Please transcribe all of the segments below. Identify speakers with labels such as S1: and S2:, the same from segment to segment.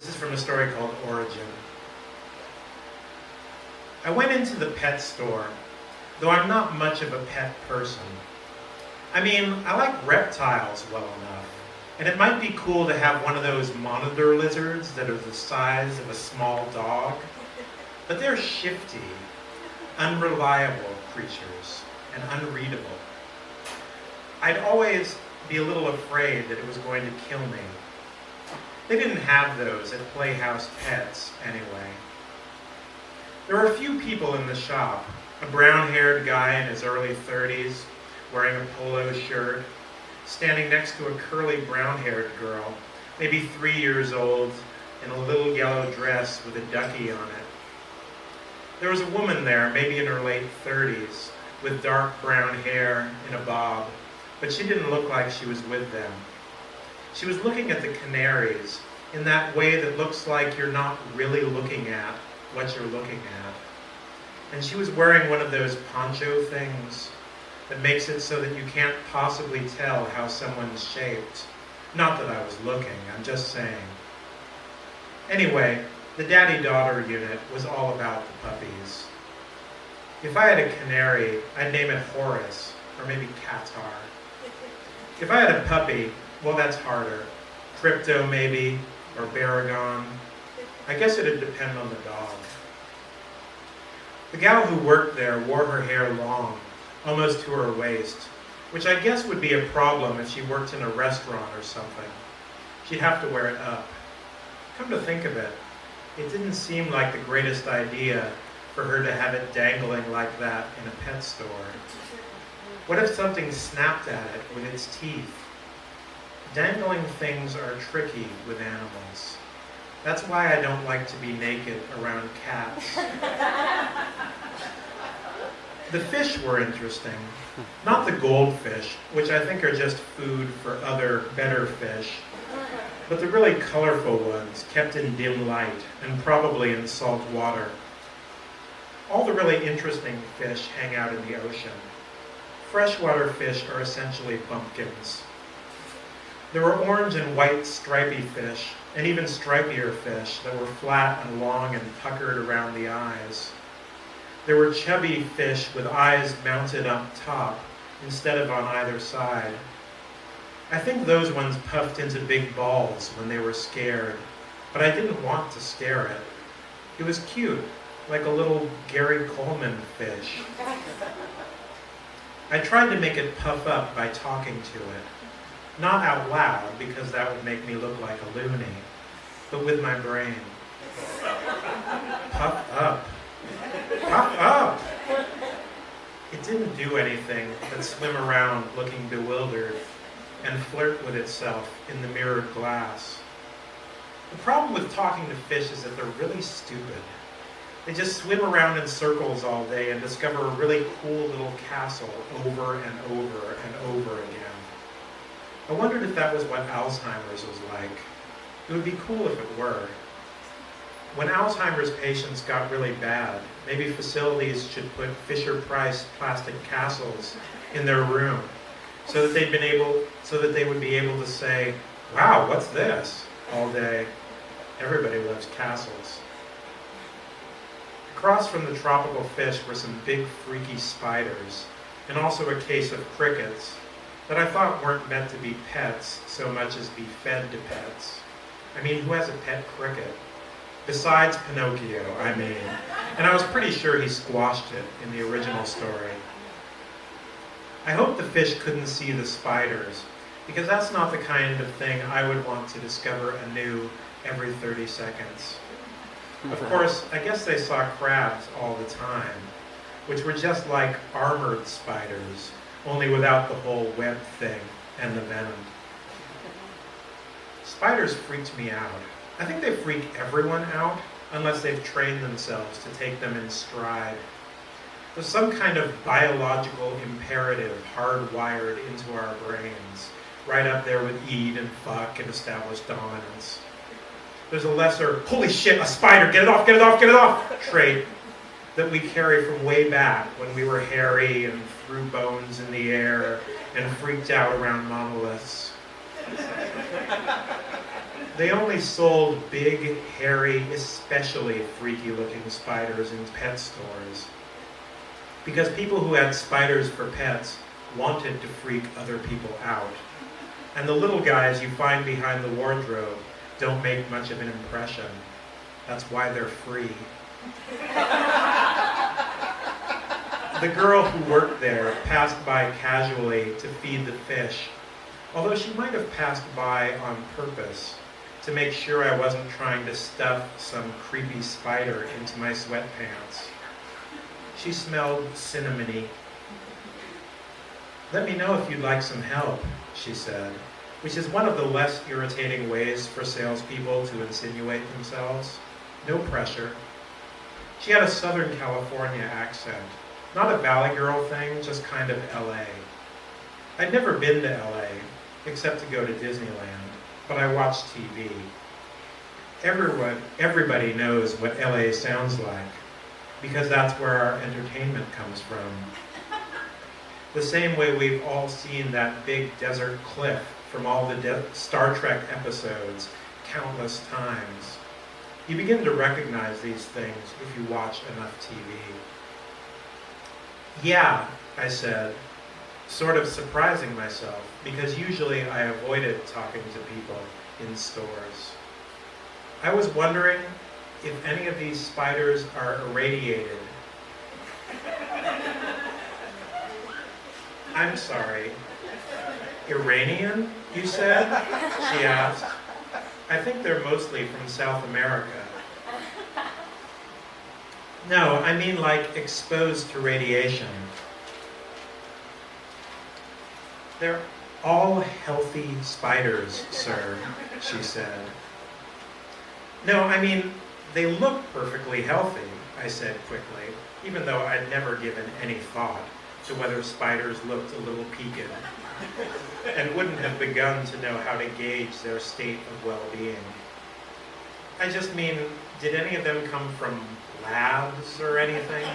S1: This is from a story called Origin. I went into the pet store, though I'm not much of a pet person. I mean, I like reptiles well enough, and it might be cool to have one of those monitor lizards that are the size of a small dog, but they're shifty, unreliable creatures, and unreadable. I'd always be a little afraid that it was going to kill me. They didn't have those at Playhouse Pets, anyway. There were a few people in the shop. A brown-haired guy in his early 30s, wearing a polo shirt, standing next to a curly brown-haired girl, maybe 3 years old, in a little yellow dress with a ducky on it. There was a woman there, maybe in her late 30s, with dark brown hair in a bob, but she didn't look like she was with them. She was looking at the canaries in that way that looks like you're not really looking at what you're looking at. And she was wearing one of those poncho things that makes it so that you can't possibly tell how someone's shaped. Not that I was looking, I'm just saying. Anyway, the daddy-daughter unit was all about the puppies. If I had a canary, I'd name it Horace, or maybe Qatar. If I had a puppy, well, that's harder. Crypto, maybe, or Baragon. I guess it'd depend on the dog. The gal who worked there wore her hair long, almost to her waist, which I guess would be a problem if she worked in a restaurant or something. She'd have to wear it up. Come to think of it, it didn't seem like the greatest idea for her to have it dangling like that in a pet store. What if something snapped at it with its teeth? Dangling things are tricky with animals. That's why I don't like to be naked around cats. The fish were interesting. Not the goldfish, which I think are just food for other, better fish, but the really colorful ones, kept in dim light, and probably in salt water. All the really interesting fish hang out in the ocean. Freshwater fish are essentially bumpkins. There were orange and white stripy fish, and even stripier fish that were flat and long and puckered around the eyes. There were chubby fish with eyes mounted up top instead of on either side. I think those ones puffed into big balls when they were scared, but I didn't want to scare it. It was cute, like a little Gary Coleman fish. I tried to make it puff up by talking to it. Not out loud, because that would make me look like a loony, but with my brain. Puff up. Puff up! It didn't do anything but swim around looking bewildered and flirt with itself in the mirrored glass. The problem with talking to fish is that they're really stupid. They just swim around in circles all day and discover a really cool little castle over and over and over again. I wondered if that was what Alzheimer's was like. It would be cool if it were. When Alzheimer's patients got really bad, maybe facilities should put Fisher-Price plastic castles in their room so that they would be able to say, "Wow, what's this?" all day. Everybody loves castles. Across from the tropical fish were some big freaky spiders, and also a case of crickets that I thought weren't meant to be pets so much as be fed to pets. I mean, who has a pet cricket? Besides Pinocchio, I mean. And I was pretty sure he squashed it in the original story. I hope the fish couldn't see the spiders, because that's not the kind of thing I would want to discover anew every 30 seconds. Of course, I guess they saw crabs all the time, which were just like armored spiders, only without the whole web thing and the venom. Spiders freaked me out. I think they freak everyone out, unless they've trained themselves to take them in stride. There's some kind of biological imperative hardwired into our brains, right up there with eat and fuck and establish dominance. There's a lesser, holy shit, a spider, get it off, get it off, get it off, trait that we carry from way back when we were hairy and threw bones in the air and freaked out around monoliths. They only sold big, hairy, especially freaky-looking spiders in pet stores. Because people who had spiders for pets wanted to freak other people out. And the little guys you find behind the wardrobe don't make much of an impression. That's why they're free. The girl who worked there passed by casually to feed the fish, although she might have passed by on purpose to make sure I wasn't trying to stuff some creepy spider into my sweatpants. She smelled cinnamony. "Let me know if you'd like some help," she said, which is one of the less irritating ways for salespeople to insinuate themselves. No pressure. She had a Southern California accent. Not a Valley Girl thing, just kind of LA. I'd never been to LA, except to go to Disneyland, but I watched TV. Everybody knows what LA sounds like, because that's where our entertainment comes from. The same way we've all seen that big desert cliff from all the Star Trek episodes countless times. You begin to recognize these things if you watch enough TV. "Yeah," I said, sort of surprising myself, because usually I avoided talking to people in stores. I was wondering if any of these spiders are irradiated. "I'm sorry, Iranian, you said?" she asked. "I think they're mostly from South America." "No, I mean like exposed to radiation." "They're all healthy spiders, sir," she said. "No, I mean, they look perfectly healthy," I said quickly, even though I'd never given any thought to whether spiders looked a little peaked, and wouldn't have begun to know how to gauge their state of well-being. "I just mean, did any of them come from labs or anything?"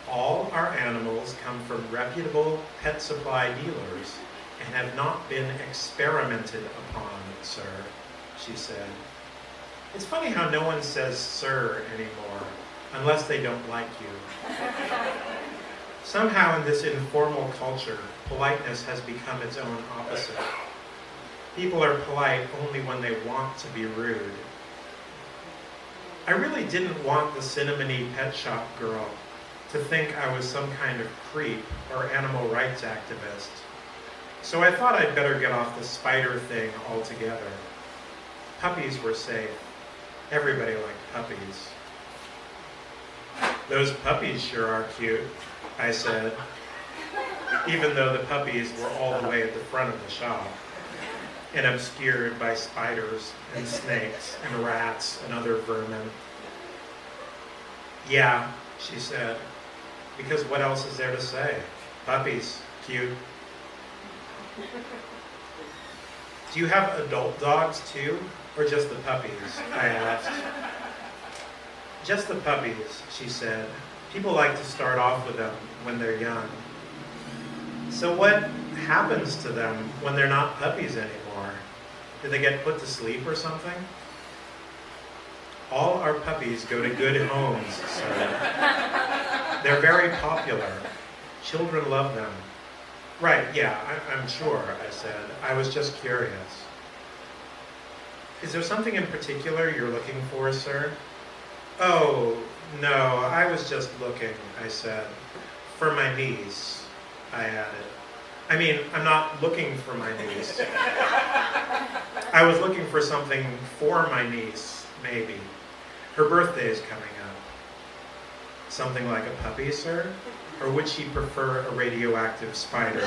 S1: "All our animals come from reputable pet supply dealers and have not been experimented upon, sir," she said. It's funny how no one says "sir" anymore, unless they don't like you. Somehow in this informal culture, politeness has become its own opposite. People are polite only when they want to be rude. I really didn't want the cinnamony pet shop girl to think I was some kind of creep or animal rights activist, so I thought I'd better get off the spider thing altogether. Puppies were safe. Everybody liked puppies. "Those puppies sure are cute," I said, even though the puppies were all the way at the front of the shop and obscured by spiders and snakes and rats and other vermin. "Yeah," she said, because what else is there to say? Puppies, cute. "Do you have adult dogs too, or just the puppies?" I asked. "Just the puppies," she said. "People like to start off with them when they're young." "So what happens to them when they're not puppies anymore? Do they get put to sleep or something?" "All our puppies go to good homes, sir. They're very popular. Children love them." "Right, yeah, I'm sure," I said. "I was just curious." "Is there something in particular you're looking for, sir?" "Oh, no, I was just looking," I said. "For my niece," I added. "I mean, I'm not looking for my niece. I was looking for something for my niece, maybe. Her birthday is coming up." "Something like a puppy, sir? Or would she prefer a radioactive spider?"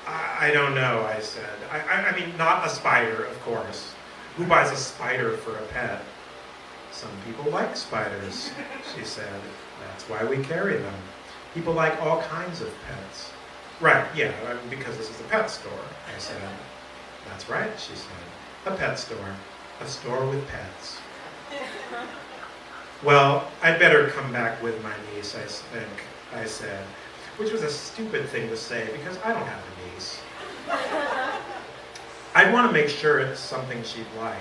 S1: I don't know," I said. I mean, not a spider, of course. Who buys a spider for a pet?" "Some people like spiders," she said. "That's why we carry them. People like all kinds of pets." "Right, yeah, because this is a pet store," I said. "That's right," she said. "A pet store. A store with pets." "Well, I'd better come back with my niece, I think," I said, which was a stupid thing to say because I don't have a niece. I'd want to make sure it's something she'd like.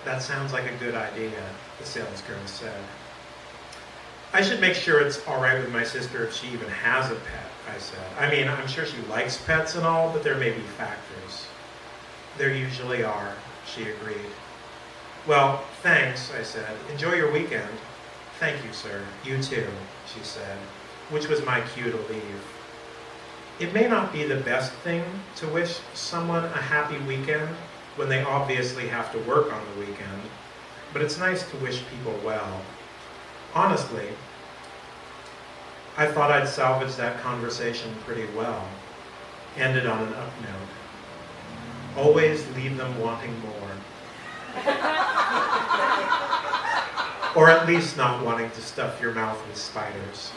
S1: That sounds like a good idea, the salesgirl said. I should make sure it's all right with my sister if she even has a pet, I said. I mean, I'm sure she likes pets and all, but there may be factors. There usually are, she agreed. Well, thanks, I said. Enjoy your weekend. Thank you, sir. You too, she said, which was my cue to leave. It may not be the best thing to wish someone a happy weekend when they obviously have to work on the weekend, but it's nice to wish people well. Honestly, I thought I'd salvaged that conversation pretty well. Ended on an up note. Always leave them wanting more. Or at least not wanting to stuff your mouth with spiders.